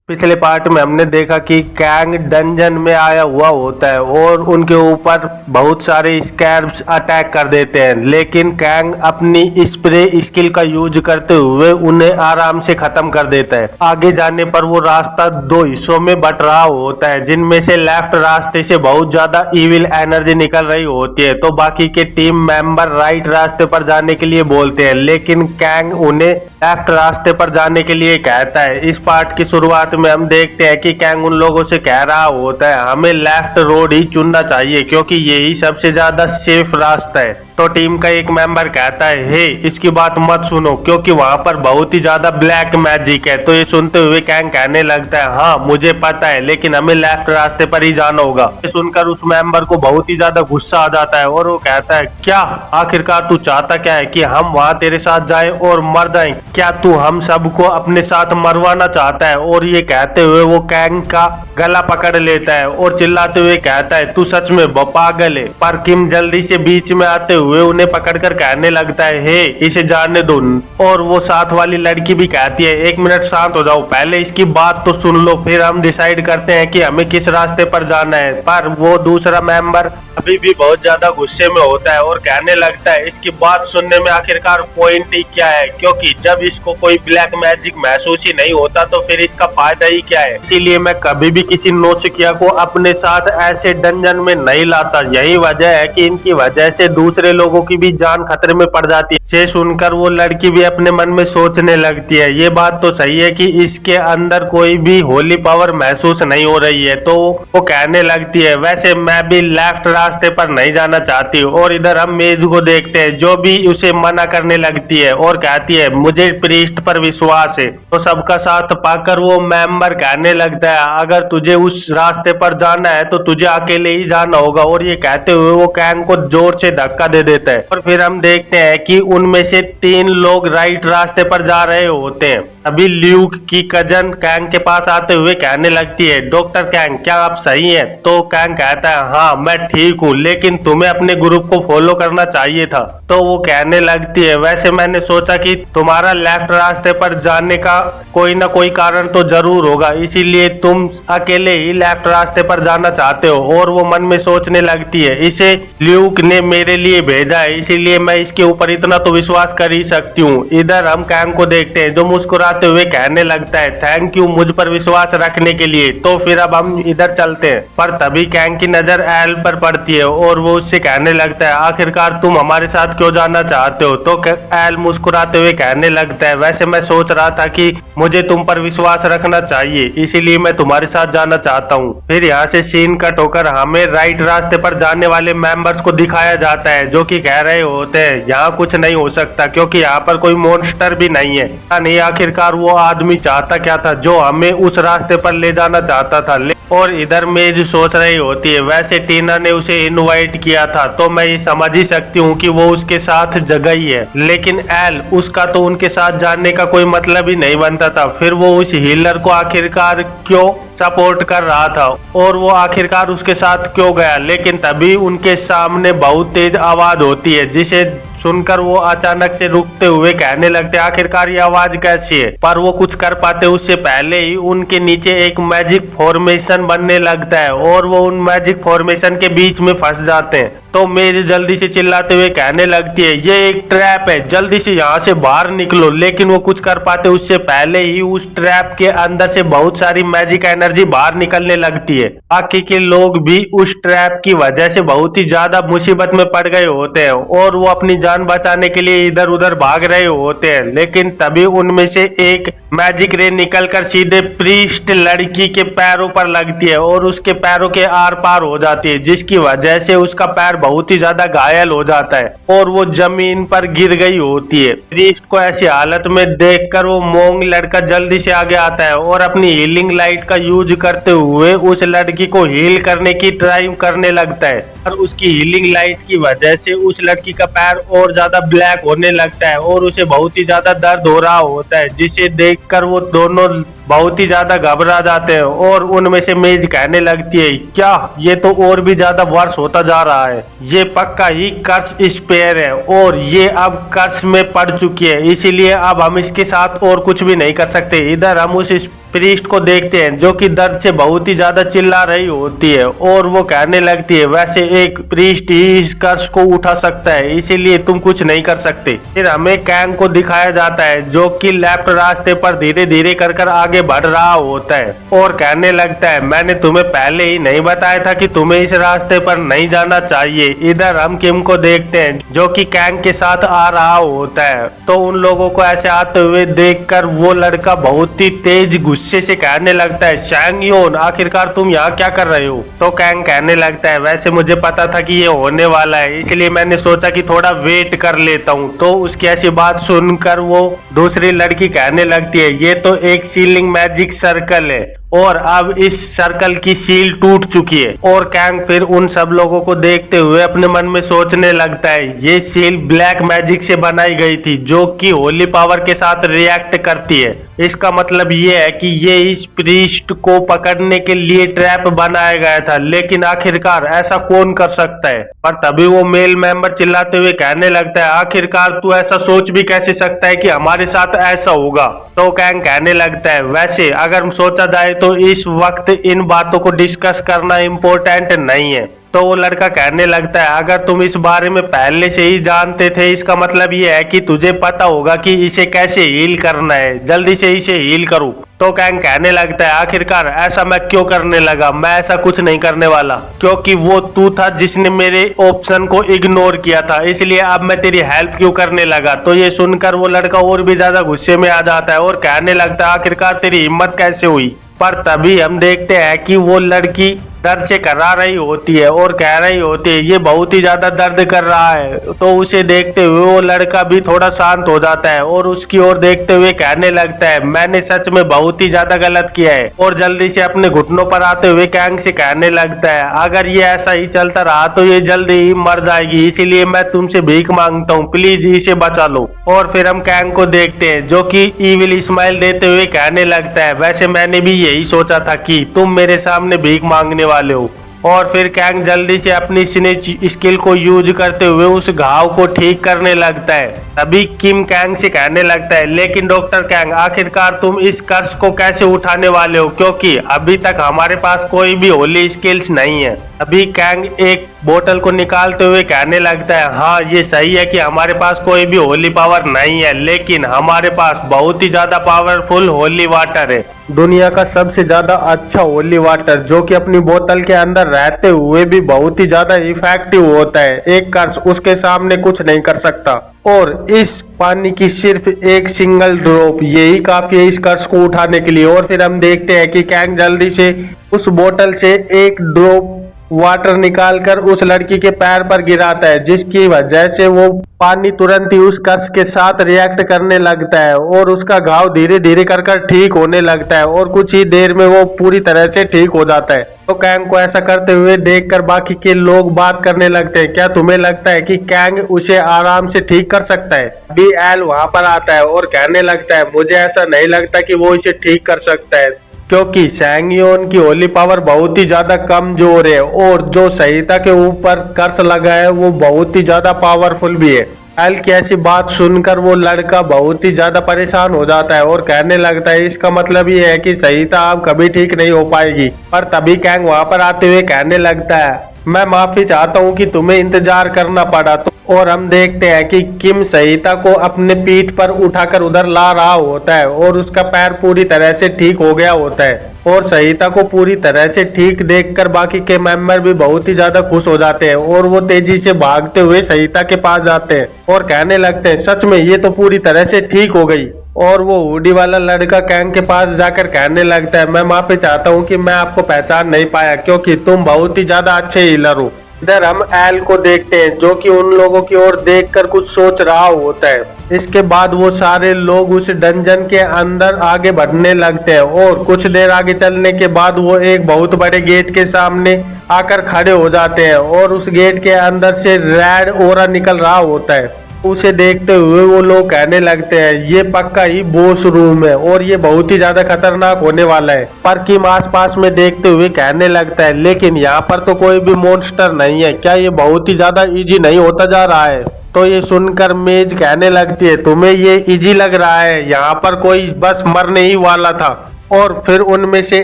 पिछले पार्ट में हमने देखा कि कैंग डंजन में आया हुआ होता है और उनके ऊपर बहुत सारे स्कैर्ब्स अटैक कर देते हैं, लेकिन कैंग अपनी स्प्रे स्किल का यूज करते हुए उन्हें आराम से खत्म कर देता है। आगे जाने पर वो रास्ता दो हिस्सों में बट रहा होता है, जिनमें से लेफ्ट रास्ते से बहुत ज्यादा इविल एनर्जी निकल रही होती है, तो बाकी के टीम मेंबर राइट रास्ते पर जाने के लिए बोलते हैं, लेकिन कैंग उन्हें लेफ्ट रास्ते पर जाने के लिए कहता है। इस पार्ट की शुरुआत में हम देखते हैं कि कैंग उन लोगों से कह रहा होता है हमें लेफ्ट रोड ही चुनना चाहिए क्योंकि यही सबसे ज्यादा सेफ रास्ता है। तो टीम का एक मेंबर कहता है हे इसकी बात मत सुनो क्योंकि वहां पर बहुत ही ज्यादा ब्लैक मैजिक है। तो ये सुनते हुए कैंग कहने लगता है हाँ मुझे पता है, लेकिन हमें लेफ्ट रास्ते पर ही जाना होगा। ये सुनकर उस मेंबर को बहुत ही ज्यादा गुस्सा आ जाता है और वो कहता है क्या आखिरकार तू चाहता क्या है कि हम वहां तेरे साथ जाएं और मर जाएं? क्या तू हम सबको अपने साथ मरवाना चाहता है? और ये कहते हुए वो कैंग का गला पकड़ लेता है और चिल्लाते हुए कहता है तू सच में पागल है। पर किम जल्दी से बीच में आते हुए उन्हें पकड़कर कहने लगता है हे इसे जाने दो। और वो साथ वाली लड़की भी कहती है एक मिनट शांत हो जाओ, पहले इसकी बात तो सुन लो, फिर हम डिसाइड करते हैं कि हमें किस रास्ते पर जाना है। पर वो दूसरा मेंबर अभी भी बहुत ज्यादा गुस्से में होता है और कहने लगता है इसकी बात सुनने में आखिरकार पॉइंट ही क्या है, क्योंकि जब इसको कोई ब्लैक मैजिक महसूस ही नहीं होता तो फिर इसका फायदा ही क्या है। इसीलिए मैं कभी भी किसी नौसिखिया को अपने साथ ऐसे डंजन में नहीं लाता। यही वजह है कि इनकी वजह से दूसरे लोगों की भी जान खतरे में पड़ जाती है। ये सुनकर वो लड़की भी अपने मन में सोचने लगती है ये बात तो सही है कि इसके अंदर कोई भी होली पावर महसूस नहीं हो रही है। तो वो कहने लगती है वैसे मैं भी लेफ्ट रास्ते पर नहीं जाना चाहती हूँ। और इधर हम मेज को देखते हैं जो भी उसे मना करने लगती है और कहती है मुझे प्रीस्ट पर विश्वास है। तो सबका साथ पाकर वो मेंबर कहने लगता है अगर तुझे उस रास्ते पर जाना है तो तुझे अकेले ही जाना होगा। और ये कहते हुए वो कैंग को जोर से धक्का दे देता है और फिर हम देखते हैं कि उनमें से 3 लोग राइट रास्ते पर जा रहे होते हैं। अभी ल्यूक की कजन कैंग के पास आते हुए कहने लगती है डॉक्टर कैंग क्या आप सही हैं? तो कैंग कहता है हाँ मैं ठीक हूँ, लेकिन तुम्हें अपने ग्रुप को फॉलो करना चाहिए था। तो वो कहने लगती है वैसे मैंने सोचा कि तुम्हारा लेफ्ट रास्ते पर जाने का कोई ना कोई कारण तो जरूर होगा, इसीलिए तुम अकेले ही लेफ्ट रास्ते पर जाना चाहते हो। और वो मन में सोचने लगती है इसे ल्यूक ने मेरे लिए भेजा है, इसीलिए मैं इसके ऊपर इतना तो विश्वास कर ही सकती हूँ। इधर हम कैंग को देखते हैं जो मुस्कुराते हुए कहने लगता है थैंक यू मुझ पर विश्वास रखने के लिए। तो फिर अब हम इधर चलते हैं। पर तभी कैंग की नजर एल पर पड़ती है और वो उससे कहने लगता है आखिरकार तुम हमारे साथ क्यों जाना चाहते हो? तो एल मुस्कुराते हुए कहने लगता है वैसे मैं सोच रहा था कि मुझे तुम पर विश्वास रखना चाहिए, इसीलिए मैं तुम्हारे साथ जाना चाहता हूँ। फिर यहाँ से सीन कट होकर हमें राइट रास्ते पर जाने वाले मेंबर्स को दिखाया जाता है जो कि कह रहे होते हैं यहाँ कुछ नहीं हो सकता क्योंकि यहाँ पर कोई मॉन्स्टर भी नहीं है। नहीं आखिरकार वो आदमी चाहता क्या था जो हमें उस रास्ते पर ले जाना चाहता था। और इधर मेज सोच रही होती है वैसे टीना ने उसे इनवाइट किया था तो मैं ये समझ ही सकती हूँ कि वो उसके साथ गई है, लेकिन एल उसका तो उनके साथ जाने का कोई मतलब ही नहीं बनता था। फिर वो उस हीलर को आखिरकार क्यों सपोर्ट कर रहा था और वो आखिरकार उसके साथ क्यों गया? लेकिन तभी उनके सामने बहुत तेज आवाज होती है जिसे सुनकर वो अचानक से रुकते हुए कहने लगते आखिरकार ये आवाज कैसी है? पर वो कुछ कर पाते उससे पहले ही उनके नीचे एक मैजिक फॉर्मेशन बनने लगता है और वो उन मैजिक फॉर्मेशन के बीच में फंस जाते हैं। तो मेज जल्दी से चिल्लाते हुए कहने लगती है ये एक ट्रैप है, जल्दी से यहाँ से बाहर निकलो। लेकिन वो कुछ कर पाते उससे पहले ही उस ट्रैप के अंदर से बहुत सारी मैजिक एनर्जी बाहर निकलने लगती है। बाकी के लोग भी उस ट्रैप की वजह से बहुत ही ज्यादा मुसीबत में पड़ गए होते हैं और वो अपनी जान बचाने के लिए इधर उधर भाग रहे होते हैं। लेकिन तभी उनमें से एक मैजिक रे निकलकर सीधे प्रीस्ट लड़की के पैरों पर लगती है और उसके पैरों के आर पार हो जाती है, जिसकी वजह से उसका पैर बहुत ही ज्यादा घायल हो जाता है और वो जमीन पर गिर गई होती है। प्रीस्ट को ऐसी हालत में देखकर वो मोंग लड़का जल्दी से आगे आता है और अपनी हीलिंग लाइट का यूज करते हुए उस लड़की को हील करने की ट्राई करने लगता है। और उसकी हीलिंग लाइट की वजह से उस लड़की का पैर और ज्यादा ब्लैक होने लगता है और उसे बहुत ही ज्यादा दर्द हो रहा होता है, जिसे देखकर वो दोनों बहुत ही ज्यादा घबरा जाते हैं। और उनमें से मेज कहने लगती है क्या ये तो और भी ज्यादा वर्ष होता जा रहा है, ये पक्का ही कर्स स्पेयर है और ये अब कर्स में पड़ चुकी है, इसीलिए अब हम इसके साथ और कुछ भी नहीं कर सकते। इधर हम उस प्रीस्ट को देखते हैं जो कि दर्द से बहुत ही ज्यादा चिल्ला रही होती है और वो कहने लगती है वैसे एक प्रीस्ट ही इस कर्ज को उठा सकता है, इसीलिए तुम कुछ नहीं कर सकते। फिर हमें कैंग को दिखाया जाता है जो कि लेफ्ट रास्ते पर धीरे धीरे कर आगे बढ़ रहा होता है और कहने लगता है मैंने तुम्हें पहले ही नहीं बताया था कि तुम्हें इस रास्ते पर नहीं जाना चाहिए। इधर हम किम को देखते हैं जो कि कैंग के साथ आ रहा होता है, तो उन लोगों को ऐसे आते हुए देखकर वो लड़का बहुत ही तेज गुस्से से कहने लगता है शैंग योन आखिरकार तुम यहाँ क्या कर रहे हो। तो कैंग कहने लगता है वैसे मुझे पता था कि ये होने वाला है, इसलिए मैंने सोचा कि थोड़ा वेट कर लेता हूँ। तो उसकी ऐसी बात सुनकर वो दूसरी लड़की कहने लगती है ये तो एक सीलिंग मैजिक सर्कल है और अब इस सर्कल की सील टूट चुकी है। और कैंग फिर उन सब लोगों को देखते हुए अपने मन में सोचने लगता है ये सील ब्लैक मैजिक से बनाई गई थी जो कि होली पावर के साथ रिएक्ट करती है। इसका मतलब ये है कि ये इस प्रीस्ट को पकड़ने के लिए ट्रैप बनाया गया था, लेकिन आखिरकार ऐसा कौन कर सकता है। पर तभी वो मेल मेंबर चिल्लाते हुए कहने लगता है आखिरकार तू ऐसा सोच भी कैसे सकता है कि हमारे साथ ऐसा होगा। तो कैंग कहने लगता है वैसे अगर सोचा जाए तो इस वक्त इन बातों को डिस्कस करना इम्पोर्टेंट नहीं है। तो वो लड़का कहने लगता है अगर तुम इस बारे में पहले से ही जानते थे इसका मतलब ये है कि तुझे पता होगा कि इसे कैसे हील करना है, जल्दी से इसे हील करो। तो कैंग कहने लगता है आखिरकार ऐसा मैं क्यों करने लगा, मैं ऐसा कुछ नहीं करने वाला क्योंकि वो तू था जिसने मेरे ऑप्शन को इग्नोर किया था, इसलिए अब मैं तेरी हेल्प क्यों करने लगा। तो ये सुनकर वो लड़का और भी ज्यादा गुस्से में आ जाता है और कहने लगता है आखिरकार तेरी हिम्मत कैसे हुई। पर तभी हम देखते हैं कि वो लड़की दर्द से करा रही होती है और कह रही होती है ये बहुत ही ज्यादा दर्द कर रहा है। तो उसे देखते हुए वो लड़का भी थोड़ा शांत हो जाता है और उसकी ओर देखते हुए कहने लगता है मैंने सच में बहुत ही ज्यादा गलत किया है। और जल्दी से अपने घुटनों पर आते हुए कैंग से कहने लगता है अगर ये ऐसा ही चलता रहा तो ये जल्दी ही मर जाएगी, इसीलिए मैं तुमसे भीख मांगता हूँ, प्लीज इसे बचा लो। और फिर हम कैंग को देखते हैं जो कि ईविल स्माइल देते हुए कहने लगता है वैसे मैंने भी यही सोचा था कि तुम मेरे सामने भीख मांगने वाले हो। और फिर कैंग जल्दी से अपनी स्नेच स्किल को यूज करते हुए उस घाव को ठीक करने लगता है। तभी किम कैंग से कहने लगता है लेकिन डॉक्टर कैंग आखिरकार तुम इस कर्ज को कैसे उठाने वाले हो क्योंकि अभी तक हमारे पास कोई भी होली स्किल्स नहीं है। अभी कैंग एक बोतल को निकालते हुए कहने लगता है हाँ ये सही है कि हमारे पास कोई भी होली पावर नहीं है, लेकिन हमारे पास बहुत ही ज्यादा पावरफुल होली वाटर है, दुनिया का सबसे ज्यादा अच्छा होली वाटर जो कि अपनी बोतल के अंदर रहते हुए भी बहुत ही ज्यादा इफेक्टिव होता है। एक कर्ज उसके सामने कुछ नहीं कर सकता और इस पानी की सिर्फ एक सिंगल ड्रॉप यही काफी है इस कर्ज को उठाने के लिए। और फिर हम देखते हैं कि कैंग जल्दी से उस बोतल से एक ड्रॉप वाटर निकालकर उस लड़की के पैर पर गिराता है जिसकी वजह से वो पानी तुरंत ही उस कर्ज के साथ रिएक्ट करने लगता है और उसका घाव धीरे धीरे कर ठीक होने लगता है और कुछ ही देर में वो पूरी तरह से ठीक हो जाता है। तो कैंग को ऐसा करते हुए देखकर बाकी के लोग बात करने लगते हैं क्या तुम्हें लगता है कि कैंग उसे आराम से ठीक कर सकता है। अभी एल वहां पर आता है और कहने लगता है मुझे ऐसा नहीं लगता कि वो इसे ठीक कर सकता है क्योंकि शैंगयोन की होली पावर बहुत ही ज्यादा कमजोर है और जो संहिता के ऊपर कर्ज लगा है वो बहुत ही ज्यादा पावरफुल भी है। एल की ऐसी बात सुनकर वो लड़का बहुत ही ज्यादा परेशान हो जाता है और कहने लगता है इसका मतलब ये है कि संहिता अब कभी ठीक नहीं हो पाएगी। पर तभी कैंग वहां पर आते हुए कहने लगता है मैं माफी चाहता हूँ कि तुम्हें इंतजार करना पड़ा। तो और हम देखते हैं कि किम संहिता को अपने पीठ पर उठाकर उधर ला रहा होता है और उसका पैर पूरी तरह से ठीक हो गया होता है और संहिता को पूरी तरह से ठीक देखकर बाकी के मेंबर भी बहुत ही ज्यादा खुश हो जाते हैं और वो तेजी से भागते हुए संहिता के पास जाते हैं और कहने लगते हैं सच में ये तो पूरी तरह से ठीक हो गई। और वो हुडी वाला लड़का कैंग के पास जाकर कहने लगता है मैं माफी चाहता हूँ कि मैं आपको पहचान नहीं पाया क्योंकि तुम बहुत ही ज्यादा अच्छे हीलर हो। इधर हम एल को देखते हैं जो कि उन लोगों की ओर देखकर कुछ सोच रहा होता है। इसके बाद वो सारे लोग उस डंजन के अंदर आगे बढ़ने लगते हैं और कुछ देर आगे चलने के बाद वो एक बहुत बड़े गेट के सामने आकर खड़े हो जाते हैं और उस गेट के अंदर से रेड ओरा निकल रहा होता है। उसे देखते हुए वो लोग कहने लगते हैं ये पक्का ही बॉस रूम है और ये बहुत ही ज्यादा खतरनाक होने वाला है। पर किम आसपास में देखते हुए कहने लगता है लेकिन यहाँ पर तो कोई भी मॉन्स्टर नहीं है, क्या ये बहुत ही ज्यादा इजी नहीं होता जा रहा है। तो ये सुनकर मेज कहने लगती है तुम्हें ये इजी लग रहा है, यहाँ पर कोई बस मरने ही वाला था। और फिर उनमें से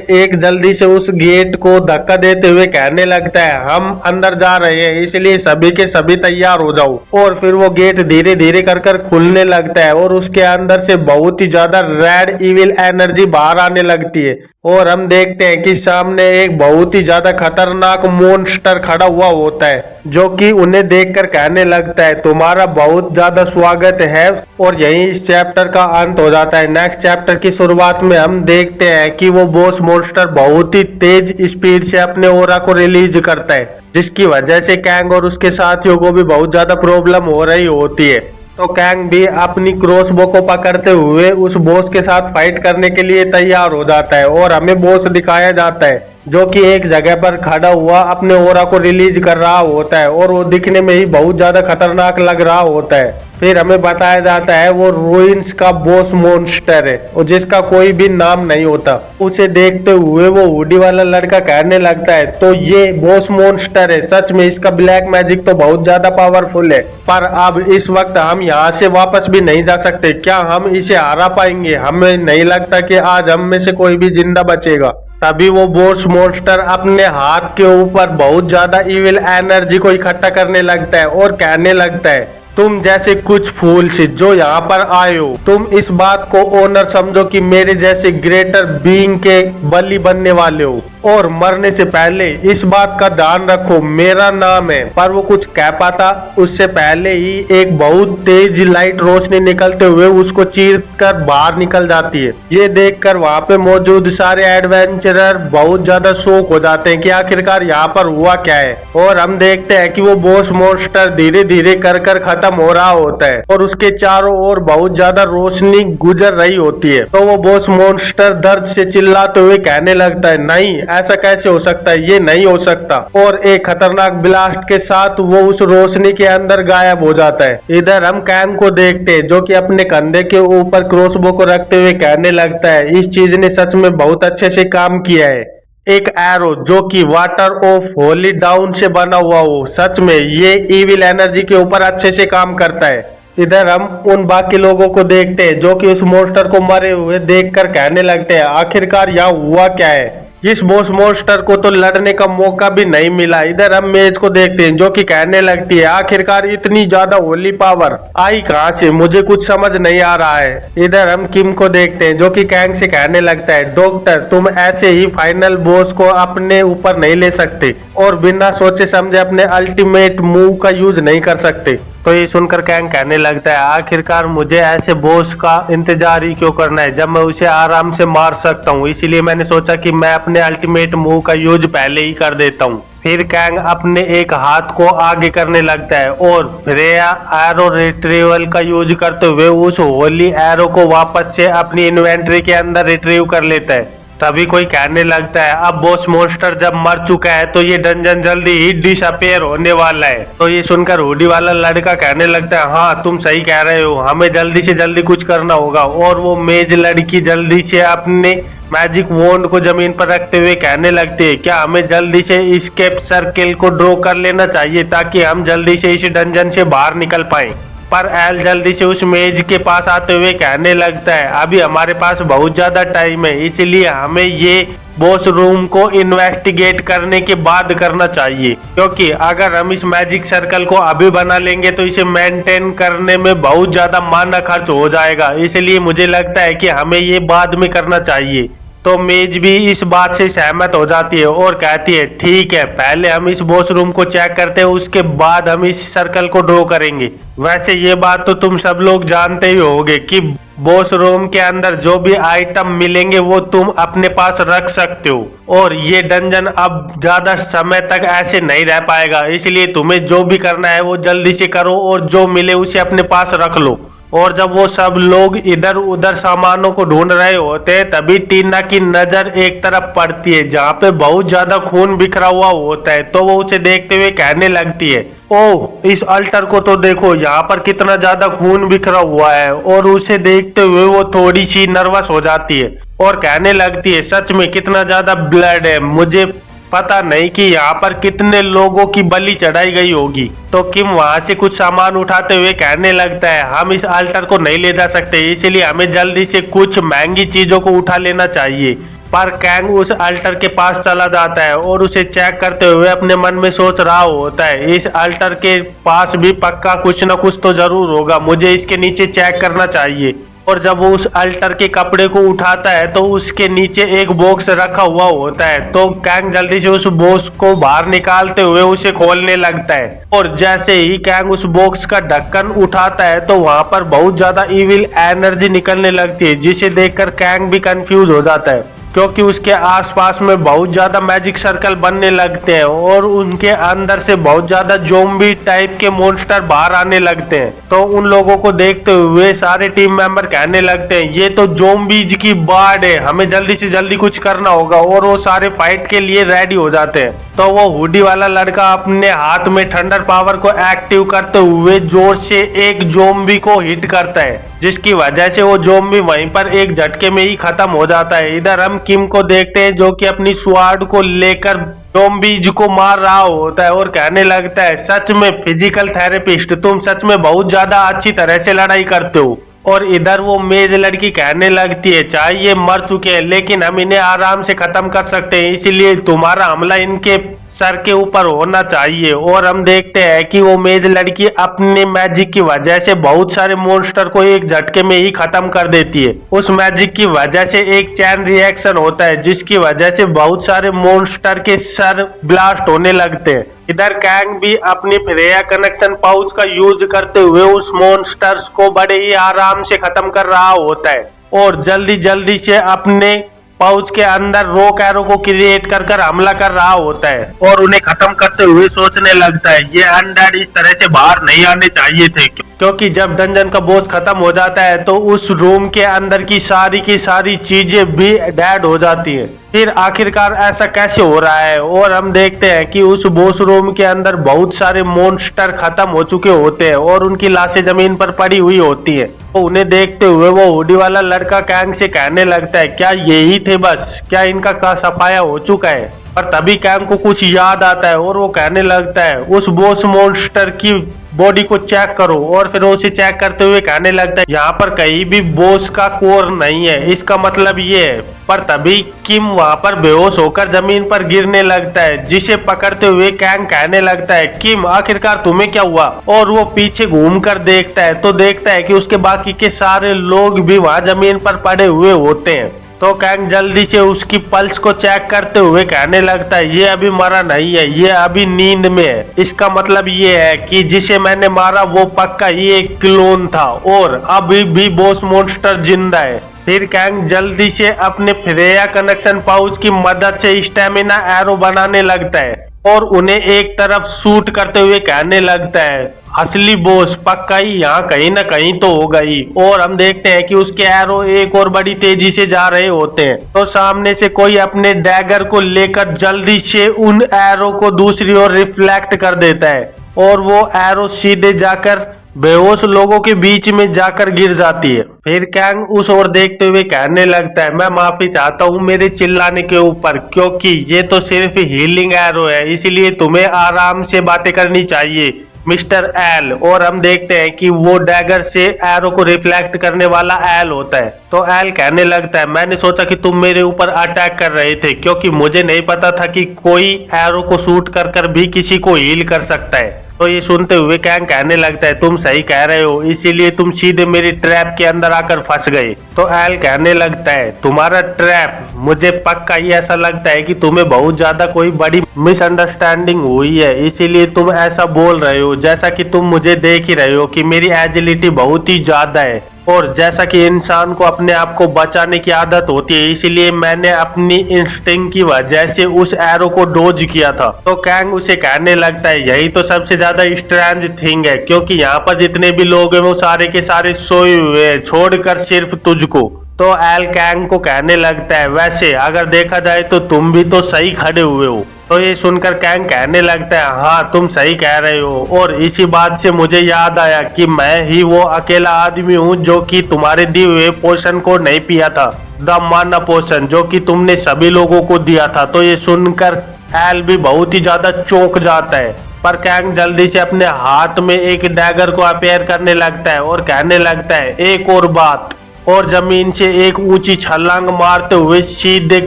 एक जल्दी से उस गेट को धक्का देते हुए कहने लगता है हम अंदर जा रहे हैं, इसलिए सभी के सभी तैयार हो जाओ। और फिर वो गेट धीरे धीरे कर खुलने लगता है और उसके अंदर से बहुत ही ज्यादा रेड इविल एनर्जी बाहर आने लगती है। और हम देखते हैं कि सामने एक बहुत ही ज्यादा खतरनाक मॉन्स्टर खड़ा हुआ होता है, जो कि उन्हें देखकर कहने लगता है तुम्हारा बहुत ज्यादा स्वागत है। और यही इस चैप्टर का अंत हो जाता है। नेक्स्ट चैप्टर की शुरुआत में हम देखते हैं कि वो बॉस मॉन्स्टर बहुत ही तेज स्पीड से अपने ओरा को रिलीज करता है, जिसकी वजह से कैंग और उसके साथियों को भी बहुत ज्यादा प्रॉब्लम हो रही होती है। तो कैंग भी अपनी क्रॉसबो को पकड़ते हुए उस बॉस के साथ फाइट करने के लिए तैयार हो जाता है। और हमें बॉस दिखाया जाता है जो कि एक जगह पर खड़ा हुआ अपने ओरा को रिलीज कर रहा होता है और वो दिखने में ही बहुत ज्यादा खतरनाक लग रहा होता है। फिर हमें बताया जाता है वो रूइंस का बॉस मॉन्स्टर है और जिसका कोई भी नाम नहीं होता। उसे देखते हुए वो हुडी वाला लड़का कहने लगता है तो ये बॉस मॉन्स्टर है, सच में इसका ब्लैक मैजिक तो बहुत ज्यादा पावरफुल है, पर अब इस वक्त हम यहाँ से वापस भी नहीं जा सकते। क्या हम इसे हरा पाएंगे? हमें नहीं लगता कि आज हम में से कोई भी जिंदा बचेगा। तभी वो बॉस मॉन्स्टर अपने हाथ के ऊपर बहुत ज्यादा इविल एनर्जी को इकट्ठा करने लगता है और कहने लगता है तुम जैसे कुछ फूल से जो यहाँ पर आए हो, तुम इस बात को ऑनर समझो कि मेरे जैसे ग्रेटर बीइंग के बलि बनने वाले हो और मरने से पहले इस बात का ध्यान रखो मेरा नाम है। पर वो कुछ कह पाता उससे पहले ही एक बहुत तेज लाइट रोशनी निकलते हुए उसको चीर कर बाहर निकल जाती है। ये देखकर वहाँ पे मौजूद सारे एडवेंचरर बहुत ज्यादा शॉक हो जाते हैं कि आखिरकार यहाँ पर हुआ क्या है। और हम देखते हैं कि वो बॉस मॉन्स्टर धीरे धीरे कर खत्म हो रहा होता है और उसके चारों ओर बहुत ज्यादा रोशनी गुजर रही होती है। तो वो बॉस मॉन्स्टर दर्द से चिल्लाते हुए कहने लगता है नहीं, ऐसा कैसे हो सकता है, ये नहीं हो सकता। और एक खतरनाक ब्लास्ट के साथ वो उस रोशनी के अंदर गायब हो जाता है। इधर हम कैंग को देखते हैं जो कि अपने कंधे के ऊपर क्रॉसबो को रखते हुए कहने लगता है इस चीज ने सच में बहुत अच्छे से काम किया है। एक एरो जो कि वाटर ऑफ होली डाउन से बना हुआ हो, सच में ये इविल एनर्जी के ऊपर अच्छे से काम करता है। इधर हम उन बाकी लोगों को देखते हैं जो कि उस मॉन्स्टर को मरे हुए देखकर कहने लगते हैं आखिरकार यहाँ हुआ क्या है। इस बॉस मॉन्स्टर को तो लड़ने का मौका भी नहीं मिला। इधर हम मेज को देखते हैं जो कि कहने लगती है आखिरकार इतनी ज्यादा होली पावर आई कहां से, मुझे कुछ समझ नहीं आ रहा है। इधर हम किम को देखते हैं जो कि कैंग से कहने लगता है डॉक्टर तुम ऐसे ही फाइनल बॉस को अपने ऊपर नहीं ले सकते और बिना सोचे समझे अपने अल्टीमेट मूव का यूज नहीं कर सकते। तो ये सुनकर कैंग कहने लगता है आखिरकार मुझे ऐसे बॉस का इंतजार ही क्यों करना है जब मैं उसे आराम से मार सकता हूँ, इसीलिए मैंने सोचा कि मैं अपने अल्टीमेट मूव का यूज पहले ही कर देता हूँ। फिर कैंग अपने एक हाथ को आगे करने लगता है और रेया एरो रिट्रीवल का यूज करते हुए उस होली एरो को वापस से अपनी इन्वेंट्री के अंदर रिट्रीव कर लेता है। तभी कोई कहने लगता है अब बॉस मॉन्स्टर जब मर चुका है तो ये डंजन जल्दी ही डिसअपियर होने वाला है। तो ये सुनकर हुडी वाला लड़का कहने लगता है हाँ तुम सही कह रहे हो, हमें जल्दी से जल्दी कुछ करना होगा। और वो मेज लड़की जल्दी से अपने मैजिक वॉन्ड को जमीन पर रखते हुए कहने लगती है क्या हमें जल्दी से एस्केप सर्किल को ड्रॉ कर लेना चाहिए ताकि हम जल्दी से इस डंजन से बाहर निकल पाएं। पर एल जल्दी से उस मेज के पास आते हुए कहने लगता है अभी हमारे पास बहुत ज्यादा टाइम है, इसलिए हमें ये बॉस रूम को इन्वेस्टिगेट करने के बाद करना चाहिए, क्योंकि अगर हम इस मैजिक सर्कल को अभी बना लेंगे तो इसे मेंटेन करने में बहुत ज्यादा माना खर्च हो जाएगा, इसलिए मुझे लगता है कि हमें ये बाद में करना चाहिए। तो मेज भी इस बात से सहमत हो जाती है और कहती है ठीक है पहले हम इस बॉस रूम को चेक करते हैं उसके बाद हम इस सर्कल को ड्रॉ करेंगे। वैसे ये बात तो तुम सब लोग जानते ही होगे कि बॉस रूम के अंदर जो भी आइटम मिलेंगे वो तुम अपने पास रख सकते हो और ये डंजन अब ज्यादा समय तक ऐसे नहीं रह पाएगा, इसलिए तुम्हें जो भी करना है वो जल्दी से करो और जो मिले उसे अपने पास रख लो। और जब वो सब लोग इधर उधर सामानों को ढूंढ रहे होते हैं तभी टीना की नजर एक तरफ पड़ती है जहाँ पे बहुत ज्यादा खून बिखरा हुआ होता है। तो वो उसे देखते हुए कहने लगती है ओह इस अल्टर को तो देखो, यहाँ पर कितना ज्यादा खून बिखरा हुआ है। और उसे देखते हुए वो थोड़ी सी नर्वस हो जाती है और कहने लगती है सच में कितना ज्यादा ब्लड है, मुझे पता नहीं कि यहाँ पर कितने लोगों की बलि चढ़ाई गई होगी। तो किम वहाँ से कुछ सामान उठाते हुए कहने लगता है हम इस अल्टर को नहीं ले जा सकते, इसलिए हमें जल्दी से कुछ महंगी चीजों को उठा लेना चाहिए। पर कैंग उस अल्टर के पास चला जाता है और उसे चेक करते हुए अपने मन में सोच रहा होता है इस अल्टर के पास भी पक्का कुछ न कुछ तो जरूर होगा, मुझे इसके नीचे चेक करना चाहिए। और जब वो उस अल्टर के कपड़े को उठाता है तो उसके नीचे एक बॉक्स रखा हुआ होता है। तो कैंग जल्दी से उस बॉक्स को बाहर निकालते हुए उसे खोलने लगता है और जैसे ही कैंग उस बॉक्स का ढक्कन उठाता है तो वहां पर बहुत ज्यादा इविल एनर्जी निकलने लगती है, जिसे देखकर कैंग भी कंफ्यूज हो जाता है क्योंकि उसके आसपास में बहुत ज्यादा मैजिक सर्कल बनने लगते हैं और उनके अंदर से बहुत ज्यादा ज़ॉम्बी टाइप के मॉन्स्टर बाहर आने लगते हैं। तो उन लोगों को देखते हुए सारे टीम मेंबर कहने लगते हैं ये तो ज़ॉम्बीज की बाढ़ है, हमें जल्दी से जल्दी कुछ करना होगा। और वो सारे फाइट के लिए रेडी हो जाते हैं। तो वो हुडी वाला लड़का अपने हाथ में थंडर पावर को एक्टिव करते हुए जोर से एक ज़ॉम्बी को हिट करता है, जिसकी वजह से वो ज़ॉम्बी वहीं पर एक झटके में ही खत्म हो जाता है। इधर हम किम को देखते हैं जो कि अपनी स्वाड को लेकर ज़ॉम्बीज को मार रहा होता है और कहने लगता है सच में फिजिकल थेरेपिस्ट, तुम सच में बहुत ज्यादा अच्छी तरह से लड़ाई करते हो। और इधर वो मेज लड़की कहने लगती है चाहे ये मर चुके हैं लेकिन हम इन्हें आराम से खत्म कर सकते हैं, इसलिए तुम्हारा हमला इनके सर के ऊपर होना चाहिए। और हम देखते हैं कि वो मेज लड़की अपने मैजिक की वजह से बहुत सारे मॉन्स्टर को एक झटके में ही खत्म कर देती है। उस मैजिक की वजह से एक चैन रिएक्शन होता है जिसकी वजह से बहुत सारे मॉन्स्टर के सर ब्लास्ट होने लगते हैं। इधर कैंग भी अपनी फ्रेया कनेक्शन पाउच का यूज करते हुए उस मॉन्स्टर्स को बड़े ही आराम से खत्म कर रहा होता है और जल्दी जल्दी से अपने पाउच के अंदर रॉक एरो को क्रिएट कर हमला कर रहा होता है और उन्हें खत्म करते हुए सोचने लगता है ये अनडेड इस तरह से बाहर नहीं आने चाहिए थे, क्योंकि जब डंजन का बॉस खत्म हो जाता है तो उस रूम के अंदर की सारी चीजें भी डेड हो जाती है। फिर आखिरकार ऐसा कैसे हो रहा है और हम देखते हैं कि उस बॉस रूम के अंदर बहुत सारे मॉन्स्टर खत्म हो चुके होते हैं और उनकी लाशें जमीन पर पड़ी हुई होती है। तो उन्हें देखते हुए वो हुडी वाला लड़का कैंग से कहने लगता है क्या यही थे बस, क्या इनका का सफाया हो चुका है। पर तभी कैंग को कुछ याद आता है और वो कहने लगता है उस बॉस मॉन्स्टर की बॉडी को चेक करो और फिर उसे चेक करते हुए कहने लगता है यहाँ पर कहीं भी बॉस का कोर नहीं है, इसका मतलब ये है। पर तभी किम वहां पर बेहोश होकर जमीन पर गिरने लगता है, जिसे पकड़ते हुए कैंग कहने लगता है किम आखिरकार तुम्हें क्या हुआ। और वो पीछे घूमकर देखता है तो देखता है कि उसके बाकी के सारे लोग भी वहां जमीन पर पड़े हुए होते हैं। तो कैंग जल्दी से उसकी पल्स को चेक करते हुए कहने लगता है ये अभी मरा नहीं है, ये अभी नींद में है। इसका मतलब ये है कि जिसे मैंने मारा वो पक्का ही एक क्लोन था और अभी भी बॉस मॉन्स्टर जिंदा है। फिर कैंग जल्दी से अपने फ्रेया कनेक्शन पाउच की मदद से स्टेमिना एरो बनाने लगता है और उन्हें एक तरफ शूट करते हुए कहने लगता है असली बॉस पक्का ही यहाँ कहीं ना कहीं तो हो गई। और हम देखते हैं कि उसके एरो एक और बड़ी तेजी से जा रहे होते हैं। तो सामने से कोई अपने डैगर को लेकर जल्दी से उन एरो को दूसरी ओर रिफ्लेक्ट कर देता है और वो एरो सीधे जाकर बेहोश लोगों के बीच में जाकर गिर जाती है। फिर कैंग उस ओर देखते हुए कहने लगता है मैं माफी चाहता हूँ मेरे चिल्लाने के ऊपर, क्योंकि ये तो सिर्फ हीलिंग एरो है, इसीलिए तुम्हें आराम से बातें करनी चाहिए मिस्टर एल। और हम देखते हैं कि वो डैगर से एरो को रिफ्लेक्ट करने वाला एल होता है। तो एल कहने लगता है मैंने सोचा कि तुम मेरे ऊपर अटैक कर रहे थे, क्योंकि मुझे नहीं पता था कि कोई एरो को शूट कर भी किसी को हील कर सकता है। तो ये सुनते हुए कैंग कहने लगता है तुम सही कह रहे हो, इसीलिए तुम सीधे मेरी ट्रैप के अंदर आकर फंस गए। तो एल कहने लगता है तुम्हारा ट्रैप, मुझे पक्का ही ऐसा लगता है कि तुम्हें बहुत ज्यादा कोई बड़ी मिसअंडरस्टैंडिंग हुई है, इसीलिए तुम ऐसा बोल रहे हो। जैसा कि तुम मुझे देख ही रहे हो कि मेरी एजिलिटी बहुत ही ज्यादा है और जैसा कि इंसान को अपने आप को बचाने की आदत होती है, इसीलिए मैंने अपनी इंस्टिंक्ट की वजह से उस एरो को डोज किया था। तो कैंग उसे कहने लगता है यही तो सबसे ज्यादा स्ट्रेंज थिंग है, क्योंकि यहाँ पर जितने भी लोग हैं वो सारे के सारे सोए हुए हैं छोड़कर सिर्फ तुझको। तो एल कैंग को कहने लगता है वैसे अगर देखा जाए तो तुम भी तो सही खड़े हुए हो, तो ये सुनकर कैंग कहने लगता है हाँ तुम सही कह रहे हो, और इसी बात से मुझे याद आया कि मैं ही वो अकेला आदमी हूँ जो कि तुम्हारे दिए हुए पोषण को नहीं पिया था, द माना पोषण जो कि तुमने सभी लोगों को दिया था। तो ये सुनकर एल भी बहुत ही ज्यादा चौंक जाता है, पर कैंग जल्दी से अपने हाथ में एक डैगर को अपेयर करने लगता है और कहने लगता है एक और बात, और जमीन से एक ऊंची छलांग मारते हुए सीधे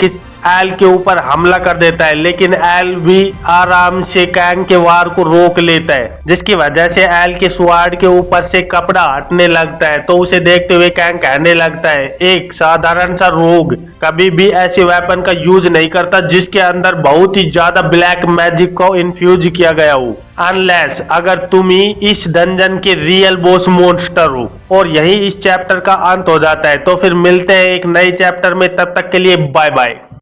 एल के ऊपर हमला कर देता है। लेकिन एल भी आराम से कैंग के वार को रोक लेता है, जिसकी वजह से एल के स्वाड के ऊपर से कपड़ा हटने लगता है। तो उसे देखते हुए कैंग कहने लगता है एक साधारण सा रोग कभी भी ऐसे वेपन का यूज नहीं करता जिसके अंदर बहुत ही ज्यादा ब्लैक मैजिक को इन्फ्यूज किया गया हो, अनलेस अगर तुम ही इस डंजन के रियल बॉस मॉन्स्टर हो। और यही इस चैप्टर का अंत हो जाता है। तो फिर मिलते हैं एक नए चैप्टर में, तब तक के लिए बाय बाय।